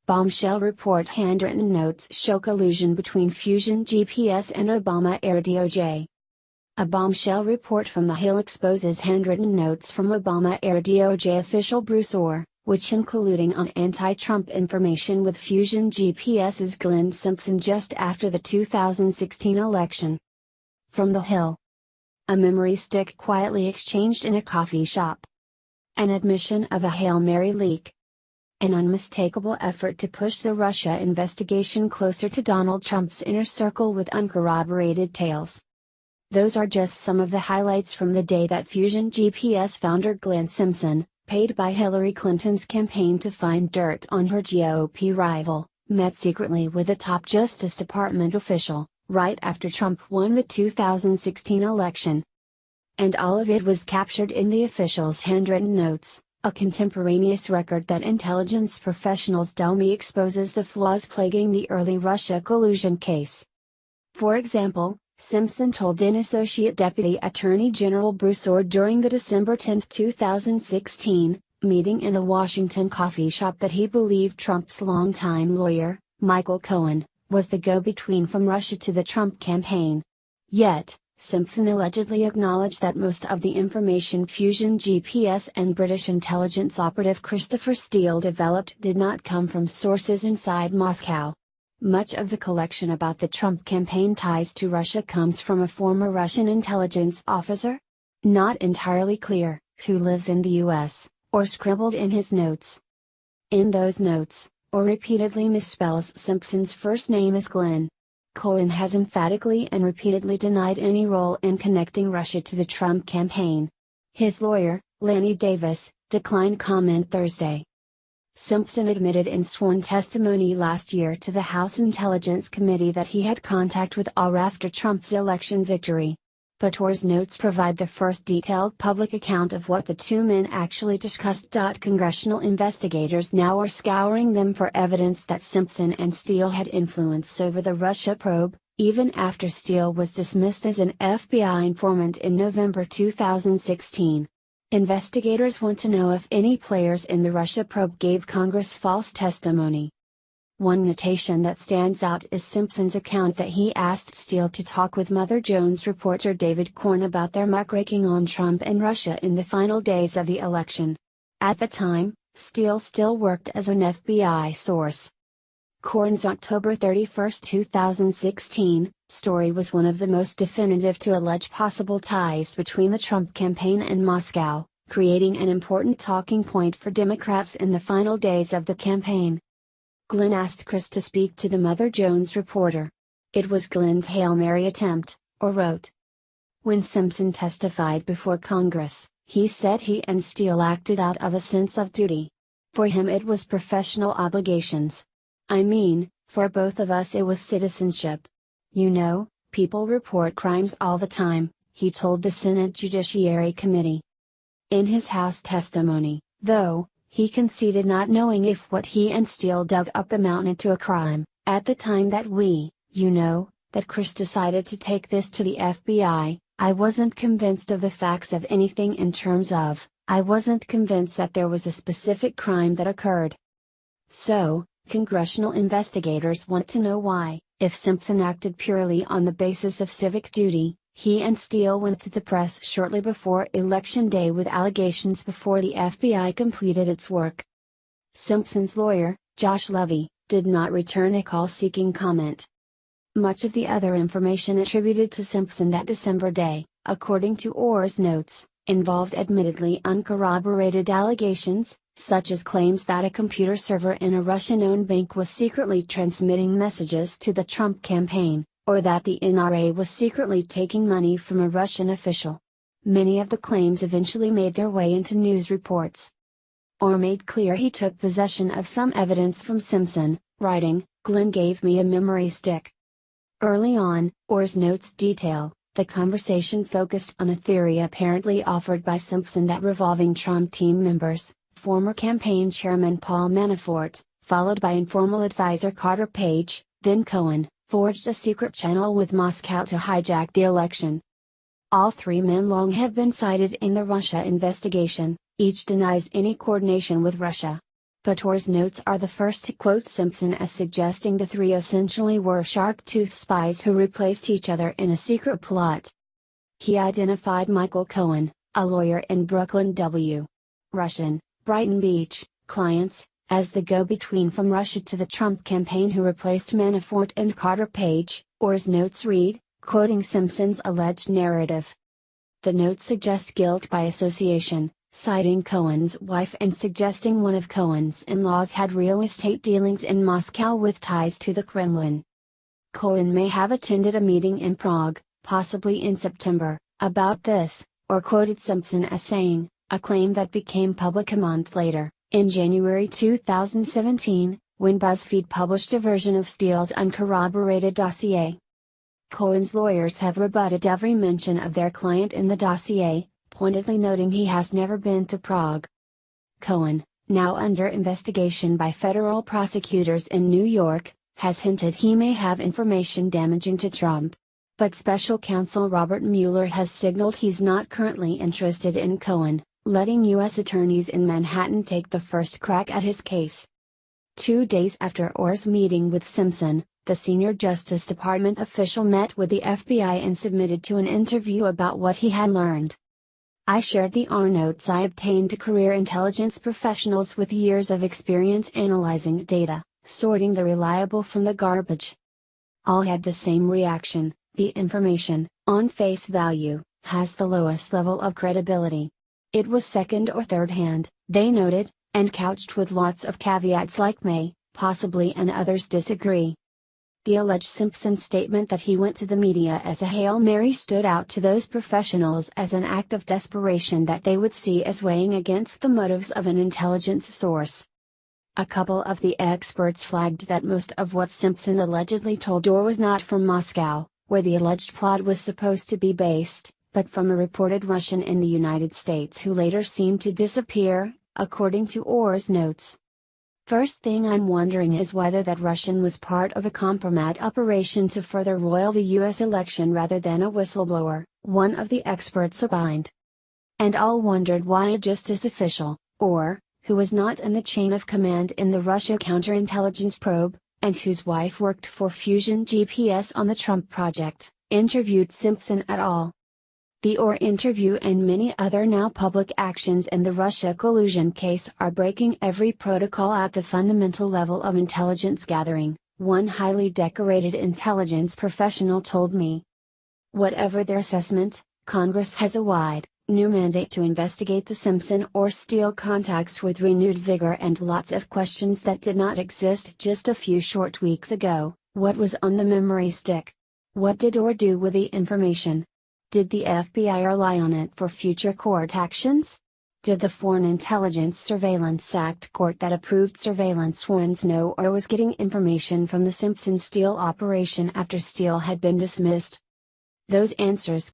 Bombshell report handwritten notes show collusion between Fusion GPS and Obama-era DOJ. A bombshell report from The Hill exposes handwritten notes from Obama-era DOJ official Bruce Ohr, which him colluding on anti-Trump information with Fusion GPS's Glenn Simpson just after the 2016 election. From The Hill. A memory stick quietly exchanged in a coffee shop. An admission of a Hail Mary leak. An unmistakable effort to push the Russia investigation closer to Donald Trump's inner circle with uncorroborated tales. Those are just some of the highlights from the day that Fusion GPS founder Glenn Simpson, paid by Hillary Clinton's campaign to find dirt on her GOP rival, met secretly with a top Justice Department official, right after Trump won the 2016 election. And all of it was captured in the official's handwritten notes, a contemporaneous record that intelligence professionals tell me exposes the flaws plaguing the early Russia collusion case. For example, Simpson told then Associate Deputy Attorney General Bruce Ohr during the December 10, 2016, meeting in a Washington coffee shop that he believed Trump's longtime lawyer, Michael Cohen, was the go-between from Russia to the Trump campaign. Yet, Simpson allegedly acknowledged that most of the information Fusion GPS and British intelligence operative Christopher Steele developed did not come from sources inside Moscow. Much of the collection about the Trump campaign ties to Russia comes from a former Russian intelligence officer? Not entirely clear, who lives in the US, or scribbled in his notes. In those notes, Ohr repeatedly misspells Simpson's first name as Glenn. Cohen has emphatically and repeatedly denied any role in connecting Russia to the Trump campaign. His lawyer, Lanny Davis, declined comment Thursday. Simpson admitted in sworn testimony last year to the House Intelligence Committee that he had contact with Ohr after Trump's election victory. But Ohr's notes provide the first detailed public account of what the two men actually discussed. Congressional investigators now are scouring them for evidence that Simpson and Steele had influence over the Russia probe, even after Steele was dismissed as an FBI informant in November 2016. Investigators want to know if any players in the Russia probe gave Congress false testimony. One notation that stands out is Simpson's account that he asked Steele to talk with Mother Jones reporter David Corn about their muckraking on Trump and Russia in the final days of the election. At the time, Steele still worked as an FBI source. Corn's October 31, 2016, story was one of the most definitive to allege possible ties between the Trump campaign and Moscow, creating an important talking point for Democrats in the final days of the campaign. Glenn asked Chris to speak to the Mother Jones reporter. It was Glenn's Hail Mary attempt, Ohr wrote. When Simpson testified before Congress, he said he and Steele acted out of a sense of duty. For him it was professional obligations. I mean, for both of us it was citizenship. You know, people report crimes all the time, he told the Senate Judiciary Committee. In his House testimony, though, he conceded not knowing if what he and Steele dug up amounted to a crime. At the time that that Chris decided to take this to the FBI, I wasn't convinced of the facts of anything in terms of, I wasn't convinced that there was a specific crime that occurred. So, congressional investigators want to know why, if Simpson acted purely on the basis of civic duty, he and Steele went to the press shortly before Election Day with allegations before the FBI completed its work. Simpson's lawyer, Josh Levy, did not return a call seeking comment. Much of the other information attributed to Simpson that December day, according to Ohr's notes, involved admittedly uncorroborated allegations, such as claims that a computer server in a Russian-owned bank was secretly transmitting messages to the Trump campaign, or that the NRA was secretly taking money from a Russian official. Many of the claims eventually made their way into news reports. Ohr made clear he took possession of some evidence from Simpson, writing, "Glenn gave me a memory stick." Early on, Ohr's notes detail, the conversation focused on a theory apparently offered by Simpson that revolving Trump team members, former campaign chairman Paul Manafort, followed by informal advisor Carter Page, then Cohen, forged a secret channel with Moscow to hijack the election. All three men long have been cited in the Russia investigation, each denies any coordination with Russia. but Ohr's notes are the first to quote Simpson as suggesting the three essentially were shark-toothed spies who replaced each other in a secret plot. He identified Michael Cohen, a lawyer in Brooklyn W. Russian, Brighton Beach, clients, as the go-between from Russia to the Trump campaign who replaced Manafort and Carter Page, Ohr's notes read, quoting Simpson's alleged narrative. The notes suggest guilt by association, citing Cohen's wife and suggesting one of Cohen's in-laws had real estate dealings in Moscow with ties to the Kremlin. Cohen may have attended a meeting in Prague, possibly in September, about this, or quoted Simpson as saying, a claim that became public a month later, in January 2017, when BuzzFeed published a version of Steele's uncorroborated dossier. Cohen's lawyers have rebutted every mention of their client in the dossier, pointedly noting he has never been to Prague. Cohen, now under investigation by federal prosecutors in New York, has hinted he may have information damaging to Trump. But special counsel Robert Mueller has signaled he's not currently interested in Cohen, letting U.S. attorneys in Manhattan take the first crack at his case. 2 days after Ohr's meeting with Simpson, the senior Justice Department official met with the FBI and submitted to an interview about what he had learned. I shared the Ohr notes I obtained to career intelligence professionals with years of experience analyzing data, sorting the reliable from the garbage. All had the same reaction: the information, on face value, has the lowest level of credibility. It was second or third hand, they noted, and couched with lots of caveats like may, possibly, and others disagree. The alleged Simpson statement that he went to the media as a Hail Mary stood out to those professionals as an act of desperation that they would see as weighing against the motives of an intelligence source. A couple of the experts flagged that most of what Simpson allegedly told Ohr was not from Moscow, where the alleged plot was supposed to be based, but from a reported Russian in the United States who later seemed to disappear, according to Ohr's notes. First thing I'm wondering is whether that Russian was part of a compromise operation to further roil the U.S. election rather than a whistleblower, one of the experts opined. And all wondered why a justice official, Ohr, who was not in the chain of command in the Russia counterintelligence probe, and whose wife worked for Fusion GPS on the Trump project, interviewed Simpson at all. The Ohr interview and many other now public actions in the Russia collusion case are breaking every protocol at the fundamental level of intelligence gathering, one highly decorated intelligence professional told me. Whatever their assessment, Congress has a wide, new mandate to investigate the Simpson or Steele contacts with renewed vigor and lots of questions that did not exist just a few short weeks ago. What was on the memory stick? What did Ohr do with the information? Did the FBI rely on it for future court actions? Did the Foreign Intelligence Surveillance Act court that approved surveillance warrants know Ohr was getting information from the Simpson-Steele operation after Steele had been dismissed? Those answers